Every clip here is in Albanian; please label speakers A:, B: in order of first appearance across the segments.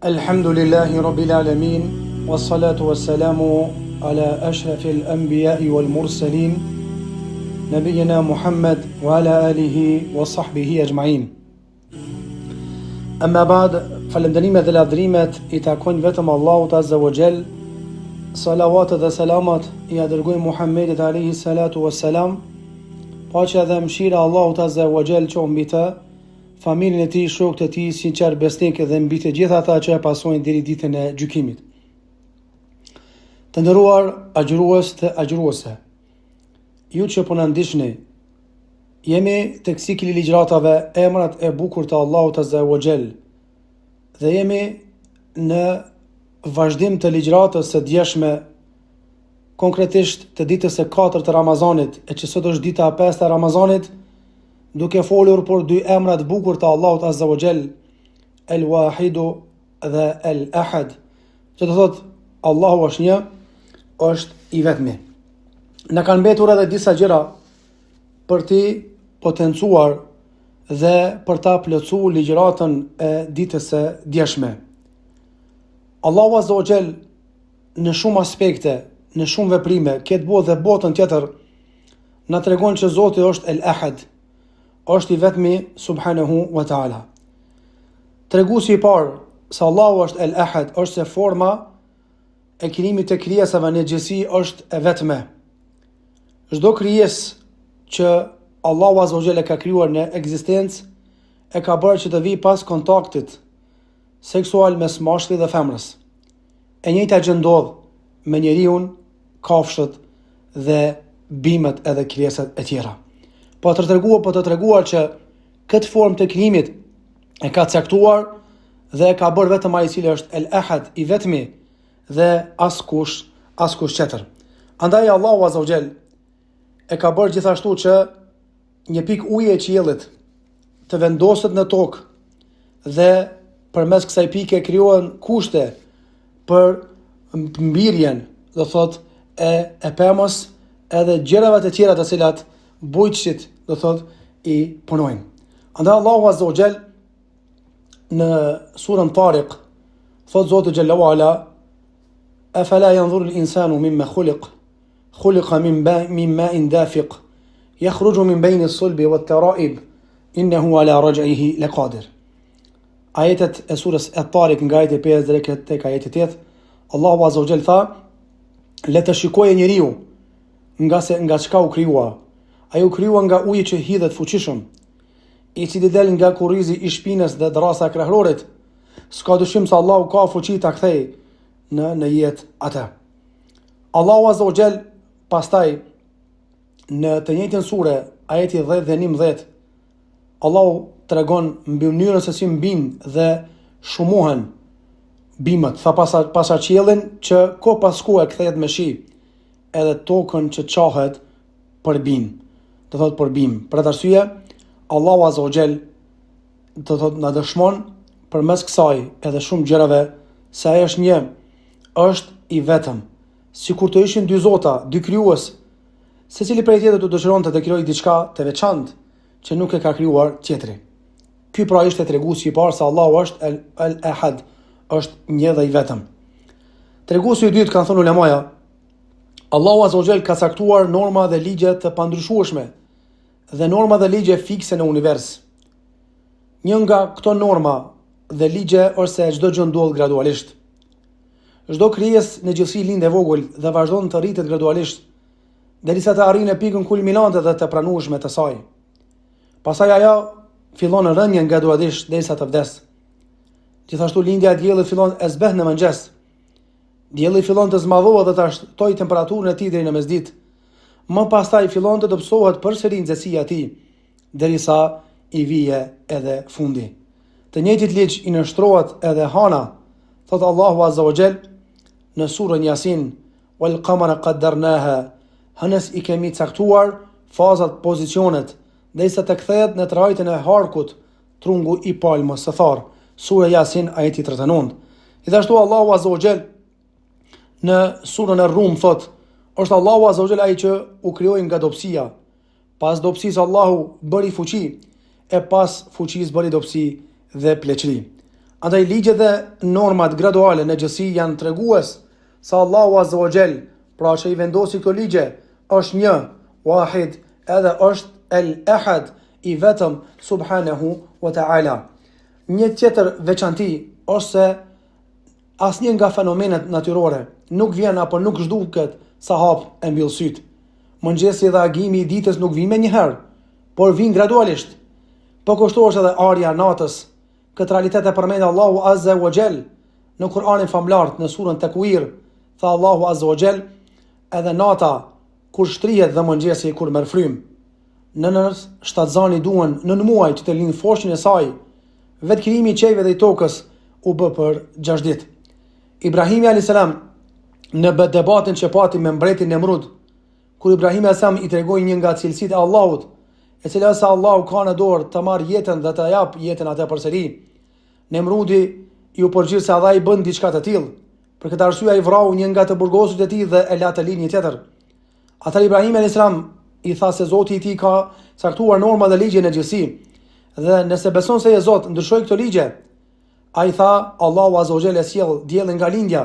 A: الحمد لله رب العالمين والصلاة والسلام على أشرف الأنبياء والمرسلين نبينا محمد وعلى آله وصحبه أجمعين. أما بعد فالندريمة dhe lavdrimet I takojnë vetëm Allahut Azza wa Jall. Salavat dhe selamat I dërgojmë Muhammedit alayhi salatu wassalam. Paqja dhe mëshira Allahut Azza wa Jall qoftë mbi të, familjen e tij, shokët e tij, sinqer besnikë dhe mbi të gjithë ata që e pasojnë deri ditën e gjykimit. Të nderuar agjërues dhe agjëruese, ju që po na ndiqni, jemi tek cikli I ligjratave emrat e bukur të Allahut Azza wa Jall dhe jemi në vazhdim të ligjratës së djeshme, konkretisht të ditës së 4 të Ramazanit, e që sot është dita e 5 e Ramazanit, duke folur për dy emra të bukur të Allahut Azza wa Jall, El-Wahidu dhe El-Ahad, që do thot Allahu është një, është I vetmi. Na kanë mbetur edhe disa gjëra për t'i potencuar dhe për ta plotësuar ligjëratën e ditës së djeshme. Allahu Azza wa Jall në shumë aspekte, në shumë veprime, këtë botë dhe botën tjetër, na tregon që Zoti është El-Ahad, është I vetmi subhanahu wa ta'ala. Treguesi I parë se Allahu është El-Ahad është se forma e krijimit të krijesave në gjithësi është e vetme. Çdo krijesë që Allahu Azza wa Jalla ka krijuar në ekzistencë e ka bërë që të vijë pas kontaktit seksual mes mashkullit dhe femrës. E njëjta gjë ndodh me njeriu, kafshët dhe bimët edhe krijesat e tjera. Po të treguar që këtë formë të krijimit e ka caktuar dhe e ka bërë vetëm ai I cili është El-Ahad, I vetmi dhe askush tjetër. Andaj Allahu Azza wa Jall e ka bërë gjithashtu që një pikë ujë e qiellit të vendoset në tokë dhe përmes kësaj pike krijohen kushte për mbirjen, do thot, e pemës edhe gjërave të tjera të cilat bujqësit, do thot, I punojnë. Andaj Allahu Azza wa Jall në surën Tariq thot Zoti Jalla wa Ala: "Afala yanzuru al-insanu mimma khuliqa min ma'in dafiq yakhruju min bayni as-sulbi wat-tara'ib innahu ala raj'ihi laqadir." Ajetet e surës At-Tariq nga ajeti 5 deri tek ajeti 8, Allahu Azza wa Jall tha: "Le të shikojë njeriu nga çka u krijua. Ai u krijua nga uji që hidhet fuqishëm, I cili del nga kurrizi I shpinës dhe drasa krahërorit. S'ka dyshim se Allahu ka fuqi ta kthej në jetë atë." Allahu Azza wa Jall pastaj në të njëjtën sure, ajeti 10 dhe 11, Allahu tregon mbi mënyrën se si mbin dhe shumohen bimët, tha pasa qiellin që ko pas kohe kthehet me shi, edhe tokën që qahet për bim. Do thot për bim. Për atë arsye, Allahu Azza wa Jall do thot na dëshmon përmes kësaj edhe shumë gjërave se ai është një, është I vetëm. Sikur të ishin dy zota, dy krijues, secili prej tjetrit do dëshironte të krijojë diçka të veçantë që nuk e ka krijuar tjetri. Ky pra ishte treguesi I parë se Allahu është El-Ahad, është një dhe I vetëm. Treguesi I dytë, kanë thënë ulemaja, Allahu Azza wa Jall ka caktuar norma dhe ligje të pandryshueshme dhe norma dhe ligje fikse në univers. Një nga këto norma dhe ligje është se çdo gjë ndodh gradualisht. Çdo krijesë në gjithësi lind e vogël dhe vazhdon të rritet gradualisht derisa të arrijë pikën kulminante dhe të pranueshme të saj. Pastaj ajo fillon në rënjen gradualisht derisa të vdes. Gjithashtu lindja e diellit fillon e zbeh në mëngjes. Dielli fillon të zmadhohet dhe të shtoj temperaturën e tij deri në mesditë. Më pastaj fillon të dobësohet përsëri nxehtësia e tij, derisa I vije edhe fundi. Të njëjtit ligj I nështrohet edhe hana, thot Allahu Azza wa Jall në surën Yasin: "Wal qamara qaddarnaha", hënës I kemi caktuar fazat, pozicionet, derisa të kthehet në trajtën e harkut, trungu I palmës së tharë. Sura Yasin ajeti 39. Gjithashtu Allahu Azza wa Jall në surën e Rum thot: "Është Allahu Azza wa Jall ai që u krijoi nga dobësia. Pas dobësisë Allahu bëri fuqi, e pas fuqisë bëri dobësi dhe pleqëri." Andaj ligjet dhe normat graduale në gjësi janë tregues se Allahu Azza wa Jall, pra që i vendosi këto ligje, është një, wahid, edhe është el-ahad, i vetëm subhanahu wa ta'ala. Një tjetër veçanti është se asnjë nga fenomenet natyrore nuk vjen apo nuk zhduket sa hap e mbyll syt. Mëngjesi dhe agimi i ditës nuk vijnë me njëherë, por vijnë gradualisht. Po kështu është edhe arja natës. Këtë realitet e përmend Allahu Azza wa Jall në Kur'anin famlar në surën Takwir. Tha Allahu Azza wa Jall, edhe nata kur shtrihet dhe mëngjesi kur merr frym. Nënës shtatzani duan nën muaj që të lind foshin e saj. Vetë krijimi i qejve dhe i tokës u bë për 6 ditë. Ibrahimi a.s. në debatin që pati me mbretin Nemrud, kur Ibrahimi a.s. i tregoi një nga cilësitë e Allahut, e cila se Allahu ka në dorë të marr jetën dhe të jap jetën atë përsëri, Nemrudi ju përgjigj se Allah i bën diçka të tillë. Për këtë arsye ai vrau një nga të burgosët e tij dhe e la të lind një tjetër. Atëherë Ibrahimi a.s. i tha se Zoti i tij ka caktuar norma dhe ligje në gjësi, dhe nëse beson se je Zot, ndryshoj këto ligje. Ai tha, Allahu Azza wa Jalla sjell diellin nga lindja,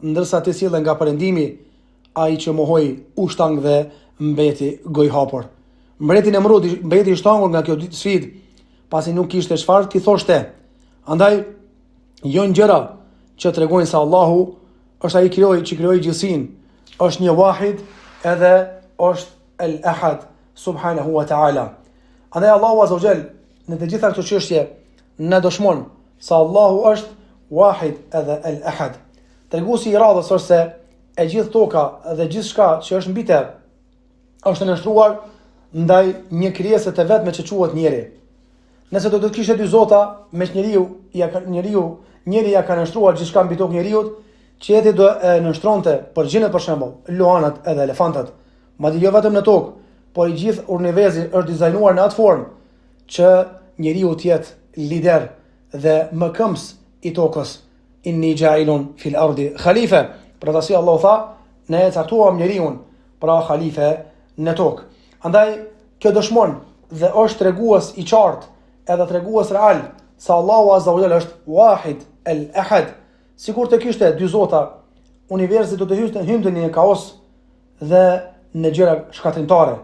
A: ndërsa ti sjell nga perëndimi. Ai që mohoi u shtang dhe mbeti gojë hapur. Mbreti Nemrud mbeti i shtangur nga kjo sfidë, pasi nuk kishte çfarë ti thoshte. Andaj janë gjëra që tregojnë se Allahu është ai që krijoi gjësinë, është një wahid, edhe është el-ahad subhanahu wa ta'ala. Andaj Allahu Azza wa Jall në të gjitha këto çështje na dëshmon se Allahu është wahid edhe el-ahad. Treguesi i radhës është se e gjithë toka dhe gjithçka që është mbi të është nështruar ndaj një krijesë të vetme që quhet njeri. Nëse do të kishte dy zota, me njeriu ja ka nështruar gjithçka mbi tokë njeriu, qeti do e nështronte për gjinët, për shembull, luanat edhe elefantët. Madje jo vetëm në tokë, por i gjithë universi është dizajnuar në atë formë që njeriu të jetë lider dhe mëkëms i tokës. Inni ja'ilun fil ardi khalife. Pra dasi Allah tha, ne e caktuam njeriun pra khalife në tokë. Andaj kjo dëshmon dhe është tregues i qartë edhe tregues real se Allahu Azza wa Jalla është wahid el-ahad. Sikur të kishte dy zota, universi do të hynte në një kaos dhe në gjëra shkatrimtare.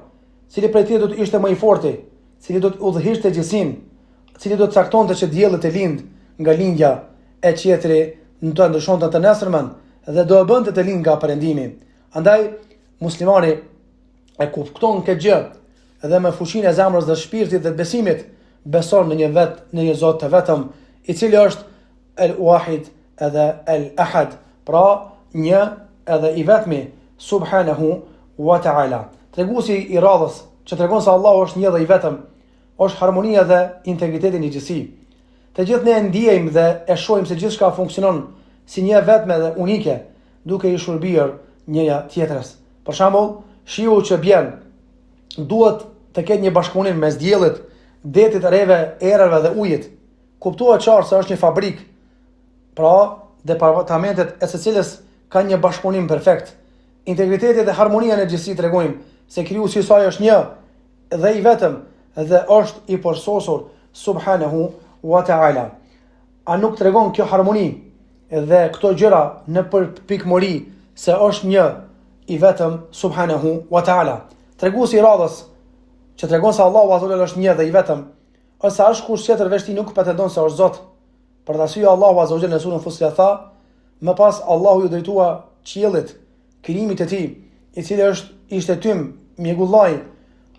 A: Cili prej tyre do të ishte më i forti, cili do të udhëhiqte gjësinë, cili do të caktonte që dielli të lind nga lindja e qetri në të ndryshonte të nesërmen dhe do e bënte të lind nga perëndimi. Andaj muslimani e kupton këtë gjë dhe me fuqinë e zemrës dhe shpirtit dhe besimit beson në një Zot të vetëm, i cili është el-wahid edhe el-ahad, pra një edhe i vetmi subhanahu wa ta'ala. Treguesi i radhës që tregon se Allahu është një dhe i vetëm, është harmonia dhe integriteti në gjësi. Të gjithë ne ndjejmë dhe e shohim se gjithçka funksionon si një vetme dhe unike, duke i shërbyer njëja tjetrës. Për shembull, shiu që bjen duhet të ketë një bashkëpunim mes diellit, detit, rreve, erave dhe ujit. Kuptohet qartë se është një fabrikë, pra departamentet e secilës kanë një bashkëpunim perfekt. Integriteti dhe harmonia në gjësi tregojnë se krijuesi i saj është një dhe i vetëm dhe është i përsosur subhanahu wa ta'ala. A nuk tregon kjo harmoni dhe këto gjëra në pikmori se është një i vetëm subhanahu wa ta'ala? Treguesi i radhës që tregon se Allahu Azza wa Jalla është një dhe i vetëm, ose është kush tjetër veç ti nuk pretendon se është Zot. Për dashuj Allahu Azza wa Jalla në surën Fussilet tha, më pas Allahu ju drejtua qiellit, krijimit të tij, i cili ishte tym, mjegullaj,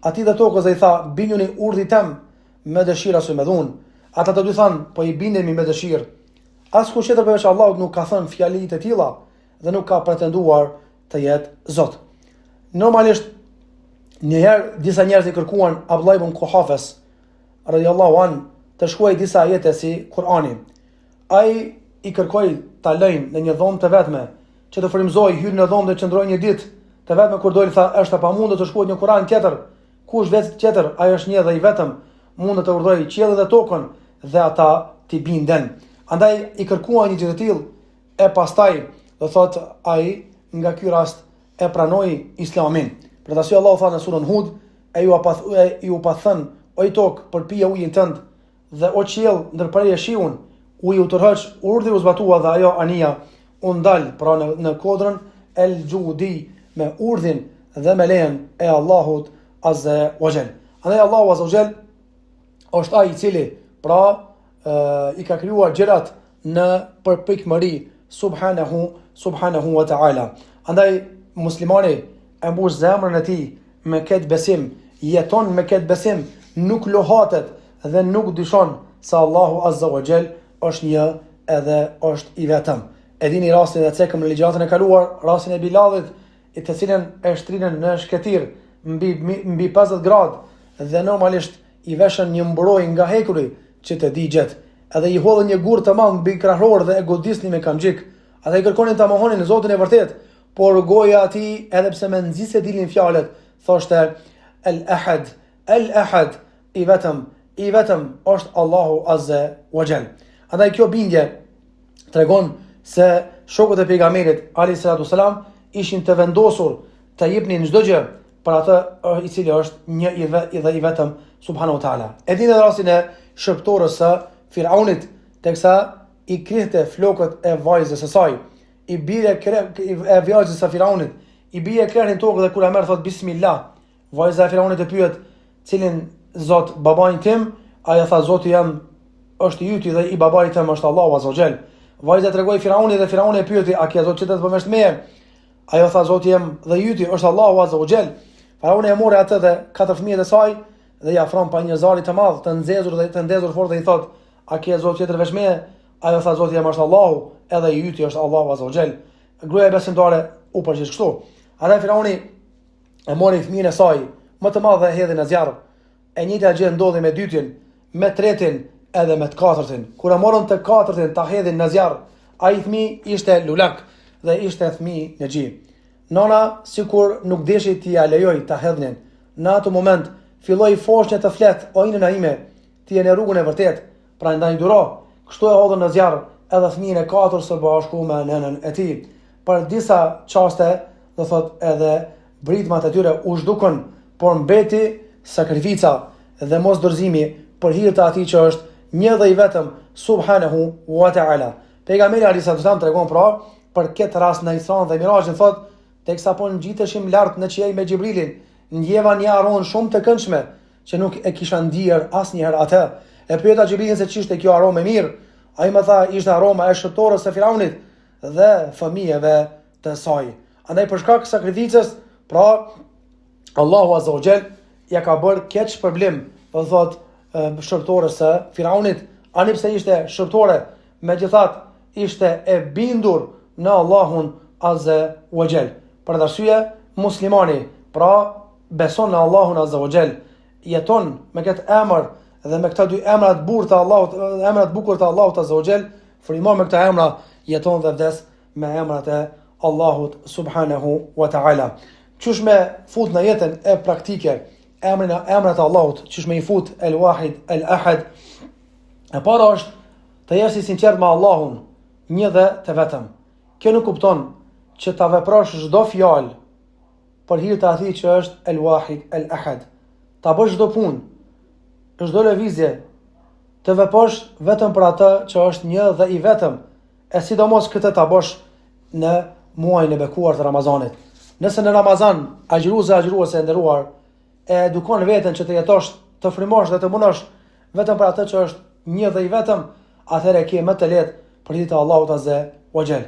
A: atij dhe tokës dhe i tha, binjuni urdhit tem me dëshira së me dhun. Ata të dy thanë, po i bindemi me dëshirë. Askush tjetër përveç Allahut nuk ka thënë fjali të tilla dhe nuk ka pretenduar të jetë Zot. Normalisht njëherë disa njerëz i kërkuan Abdullah ibn Quhafes radhiyallahu an të shkruajë disa ajete si Kur'ani. Ai i kërkoi ta lënë në një dhomë të vetme, që të frymëzoi, hyrë në dhomë dhe qëndroi një ditë të vetme, kur doli tha, është e pamundur të shkruhet një Kur'an tjetër. Kush vetë tjetër, ai është një dhe i vetëm, mund të urdhërojë qiellin dhe tokën dhe ata t'i binden. Andaj i kërkuan një gjë të tillë e pastaj do thot ai nga ky rast e pranoi Islamin. Për të Allahu tha në surën Hud, ju pa thënë, o i tokë, përpije ujin tënd, dhe o qiell, ndërpreje shiun, u i tërheq urdhri u zbatua dhe ajo anija u ndal pra në kodrën el gjudi me urdhin dhe me lejen e Allahut azza wa jall. Andaj Allahu azza wa jall është ai i cili pra i ka krijuar gjërat në përpikmëri subhanahu wa ta'ala. Andaj muslimani e mbush zemrën e tij me këtë besim, jeton me këtë besim, nuk lohatet dhe nuk dyshon se Allahu azza wa jall është një edhe është i vetëm. E dini rastin e cekëm në ligjatën e kaluar, rastin e Bilalit, i të cilën e shtrinën në shketir mbi 50 gradë dhe normalisht i veshën një mbrojë nga hekuri që të digjet, edhe i hodhën një gur të madh mbi krahor dhe e godisnin me kamxhik. Ata i kërkonin ta mohonin Zotin e vërtet, por goja e tij, edhe pse me nxisë dilin fjalët, thoshte el ahad, i vetëm është Allahu azza wa jall. Andaj kjo bindje tregon se shokët e pejgamberit alayhi salatu wasalam ishin të vendosur të jepnin çdo gjë për atë i cili është një i vetëm subhanahu wa taala. E dinë rastin e shërptorës së Firaunit, teksa i krihte flokët e vajzës së saj, i bie e vajzës së Firaunit, i bie krahën tokë dhe kur e merr thot bismillah. Vajza e Firaunit e pyet cilin Zot babain tim, ai tha Zoti jam është i yti dhe i babait tim është Allahu azza wa jall. Vajza tregoi Firaunit dhe Firauni e pyeti a ke Zot që të bësh meje? Ajo tha Zoti jam dhe i yti është Allahu azza wa jall. Farauni e mori atë dhe 4 fëmijët e saj dhe i afron pa një zari të madh, të nxezur fort dhe i thot a ke Zot tjetër veç meje? Ajo tha Zoti jam është Allahu, edhe i yti është Allahu azza wa jall. Gruaja besimtare u përgjigj kështu. Atë Firauni e mori fëmijën e saj më të madh dhe e hedhi në zjarr. E njëjta gjë ndodhi me dytin, me tretin edhe me të katërtin. Kur e morën të katërtin ta hedhin në zjarr, ai fëmijë ishte lulak dhe ishte fëmijë në xhi. Nona sikur nuk deshi t'i ja lejoj ta hedhnin. Në atë moment filloi foshnjë të flet, o inën ime, ti je në rrugën e vërtet, prandaj duro. Kështu e hodhën në zjarr edhe fëmijën e katërt së bashku me nënën e tij. Për disa çaste, do thot edhe britmat e tyre u zhdukën, por mbeti sakrifica dhe mos dorëzimi për hir të atij që është një dhe i vetëm subhanahu wa ta'ala. Pejgamberi alayhi salatu tregon pra për këtë rast në Isra dhe Mirazhin thot, teksa po ngjiteshim lart në qiell me Xhibrilin, ndjeva një aron shumë të këndshme që nuk e kisha ndier asnjëherë atë. E pyeta Xhibrilin se ç'ishte kjo aromë e mirë. Ai më tha ishte aroma e shëptorës së Firaunit dhe fëmijëve të saj. Andaj për shkak të sakrificës, pra Allahu azza wa jall ja ka bërë keq shpërblim, do thot shëptorës së Firaunit, ani pse ishte shëptore, megjithatë ishte e bindur në Allahun azza wa jall. Për arsye muslimani, pra beson në Allahun azza wa jall, jeton me këtë emër dhe me këta dy emra të bukur të Allahut, emrat bukur të Allahut azza wa jall, frymon me këta emra, jeton dhe vdes me emrat e Allahut subhanahu wa ta'ala. Qysh me fut në jetën e praktike emrat e Allahut, qysh me i fut el wahid, el ahad. E para është të jesh i sinqert me Allahun, një dhe të vetëm. Kjo nuk kupton që ta veprosh çdo fjalë për hir të atij që është el wahid, el ahad. Ta bësh çdo punë, çdo lëvizje, të veprosh vetëm për atë që është një dhe i vetëm, e sidomos këtë ta bësh në muajin e bekuar të Ramazanit. Nëse në Ramazan agjëruese e nderuar e edukon veten që të jetosh, të frimosh dhe të munosh vetëm për atë që është një dhe i vetëm, atëherë ke më të lehtë për hir të Allahut azza wa jall.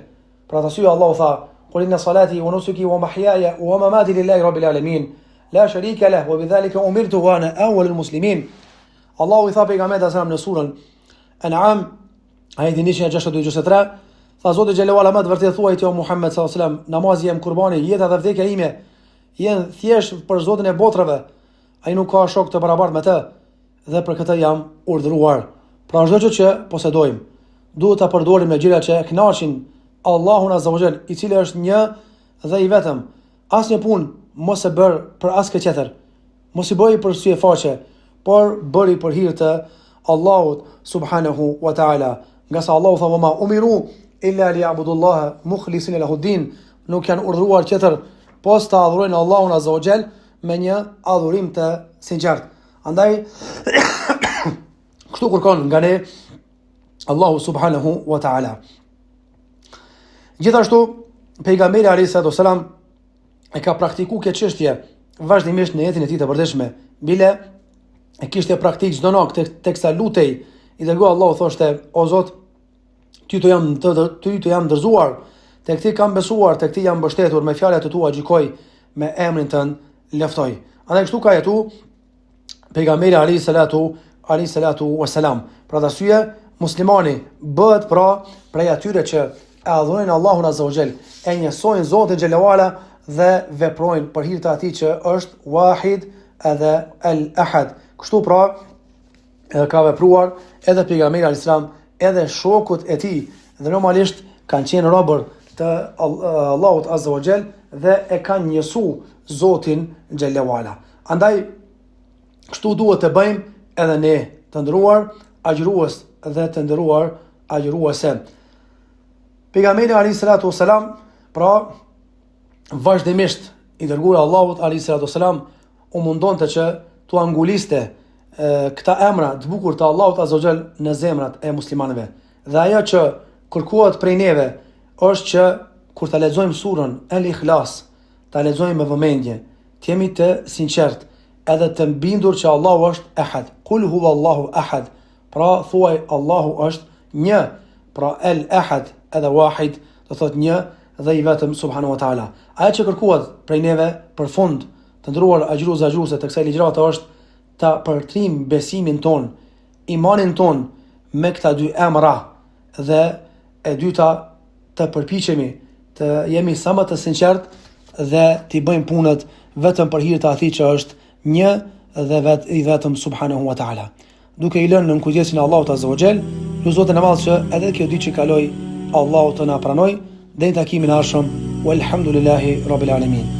A: Për atë arsye Allahu tha: "Qul inna salati wa nusuki wa mahyaya wa mamati lillahi rabbil alamin, la sharika lahu wa bidhalika umirtu wa ana awwalul muslimin." Allahu i tha pejgamberit sallallahu alaihi wasallam në surën An'am, ajetin 163, tha Zoti xhelalu ala më të vërtet thuaj ti o Muhammed sallallahu alaihi wasallam, namazi jem kurbani, jeta dhe vdekja ime janë thjesht për Zotin e botrave. Ai nuk ka shok të barabartë me të dhe për këtë jam urdhëruar. Pra çdo gjë që posedojmë, duhet ta përdorim me gjëra që e kënaqin Allahun azza wa jall, i cili është një dhe i vetëm. Asnjë punë mos e bër për askë tjetër. Mos i bëj për sy e faqe, por bëri për hir të Allahut subhanahu wa ta'ala. Nga sa Allahu tha: "Ma umiru illa liya'budullaha mukhlisina lahu din", nuk janë urdhëruar tjetër pos ta adhurojnë Allahun azza wa jall me një adhurim të sinqert. Andaj kështu kërkon nga ne Allahu subhanahu wa ta'ala. Gjithashtu, pejgamberi alayhi salatu wasalam e ka praktikuar këtë çështje vazhdimisht në jetën e tij të përditshme. Bile e kishte praktik çdo natë teksa lutej, i dërgoi Allahu thoshte: "O Zot, ty të jam ndërzuar, tek ti kam besuar, tek ti jam mbështetur, me fjalët e tua gjykoj, me emrin tënd luftoj." Andaj kështu ka jetu pejgamberi alayhi salatu wasalam. Pra arsye muslimani bëhet pra prej atyre që e adhurojnë Allahun azza wa jall, e njësojnë Zotin xhelala dhe veprojnë për hir të atij që është wahid edhe al-ahad. Kështu pra ka vepruar edhe pejgamberi alayhis salam, edhe shokut e tij, dhe normalisht kanë qenë robër të Allahut azza wa jall dhe e kanë njësu Zotin xhelala. Andaj kështu duhet të bëjmë edhe ne, të nderuar agjërues dhe të nderuar agjëruese. Pejgamberi alayhis salatu wasalam pra vazhdimisht i dërguar Allahut alayhis salatu wasalam u mundonte që tu anguliste këta emra të bukur të Allahut azza wa jall në zemrat e muslimanëve. Dhe ajo që kërkohet prej neve është që kur ta lexojmë surën El-Ikhlas, ta lexojmë me vëmendje, të jemi të sinqert, edhe të mbindur që Allahu është ahad. Kul huwallahu ahad. Pra thuaj Allahu është një. Pra el-ahad edhe wahid do thot një dhe i vetëm subhanahu wa taala. Ajo që kërkohet prej neve për fund, të ndëruar agjëruese të kësaj ligjërate, është ta përtrim besimin ton, imanin ton me këta dy emra, dhe e dyta të përpiqemi të jemi sa më të sinqert dhe të bëjmë punët vetëm për hir të atij që është një dhe i vetëm subhanahu wa taala. Duke i lënë në kujdesin e Allahut azza wa jall, lu Zotin e Madh që edhe kjo ditë që kaloi Allahu të na pranoj, dhe në takimin e ardhshëm, walhamdulillahi rabbil alamin.